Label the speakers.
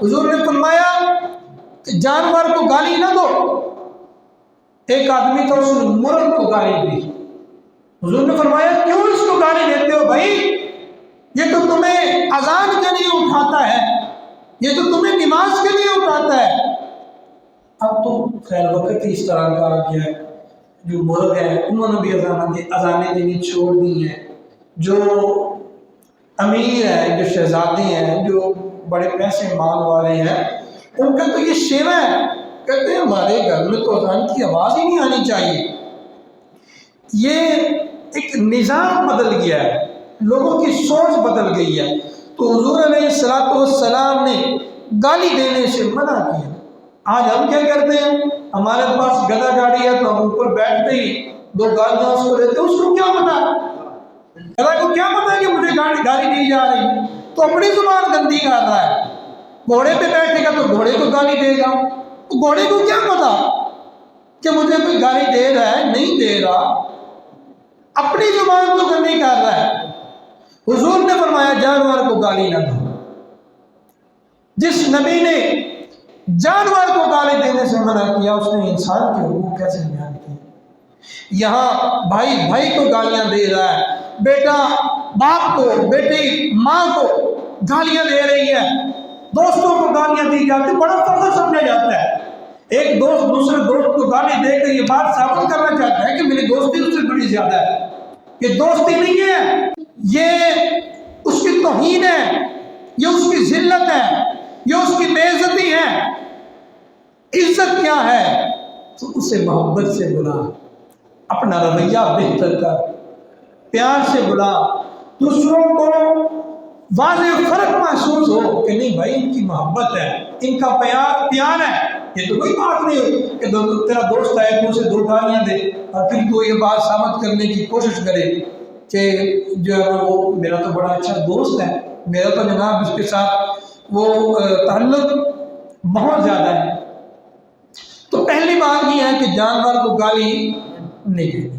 Speaker 1: حضور نے فرمایا کہ جانور کو گالی نہ دو۔ ایک آدمی تھا، اس نے مرغ کو گالی دی۔ حضور نے فرمایا کیوں اس کو گالی دیتے ہو بھائی؟ یہ تو تمہیں اذان کے لیے اٹھاتا ہے، یہ تو تمہیں نماز کے لیے اٹھاتا ہے۔ اب تو خیر وقت اس طرح کا آ گیا ہے، جو مرغ ہے انہوں نے بھی اذانیں دینی چھوڑ دی ہیں۔ جو امیر ہیں، جو شہزادے ہیں، جو بڑے پیسے مال والے ہیں، ان کا تو یہ شیوا ہے، کہتے ہیں ہمارے گھر میں تو اذان کی آواز ہی نہیں آنی چاہیے۔ یہ ایک نظام بدل گیا ہے، لوگوں کی سوچ بدل گئی ہے۔ تو حضور علیہ السلام نے گالی دینے سے منع کیا۔ آج ہم کیا کرتے ہیں؟ ہمارے پاس گدا گاڑی ہے تو ہم اوپر بیٹھتے ہی دو گالیاں اس کو دیتے ہیں۔ اس کو کیا پتا، گدا کو کیا پتا ہے کہ مجھے گالی دی جا رہی ہے؟ تو اپنی زبان گندی کر رہا ہے۔ گھوڑے پہ بیٹھے گا تو گھوڑے کو گالی دے گا، گھوڑے کو کیا پتا کہ مجھے کوئی گالی دے رہا ہے نہیں دے رہا، اپنی زبان تو گندی کر رہا ہے۔ حضور نے فرمایا جانور کو گالی نہ دو۔ جس نبی نے جانور کو گالی دینے سے منع کیا، اس نے انسان کے حقوق کیسے بیان کیے؟ یہاں بھائی بھائی کو گالیاں دے رہا ہے، بیٹا باپ کو، بیٹی ماں کو گالیاں دے رہی ہے، دوستوں کو گالیاں دی جاتی، بڑا فخر سمجھا جاتا ہے۔ ایک دوست دوسرے دوست کو گالی دے کر یہ بات ثابت کرنا چاہتا ہے کہ میری دوستی اس سے بڑی زیادہ ہے۔ یہ دوستی نہیں ہے، یہ اس کی توہین ہے، یہ اس کی ذلت ہے، یہ اس کی بے عزتی ہے۔ عزت کیا ہے؟ تو اسے محبت سے بلا، اپنا رویہ بہتر کر، پیار سے بلا، دوسروں کو واضح فرق محسوس ہو کہ نہیں بھائی ان کی محبت ہے، ان کا پیار ہے۔ یہ تو کوئی بات نہیں کہ تیرا دوست ہے تو اسے دو گالیاں دے اور پھر تو یہ بات ثابت کرنے کی کوشش کرے کہ جو ہے وہ میرا تو بڑا اچھا دوست ہے، میرا تو جناب اس کے ساتھ وہ تعلق بہت زیادہ ہے۔ تو پہلی بات یہ ہے کہ جانور کو گالی نہیں دینی۔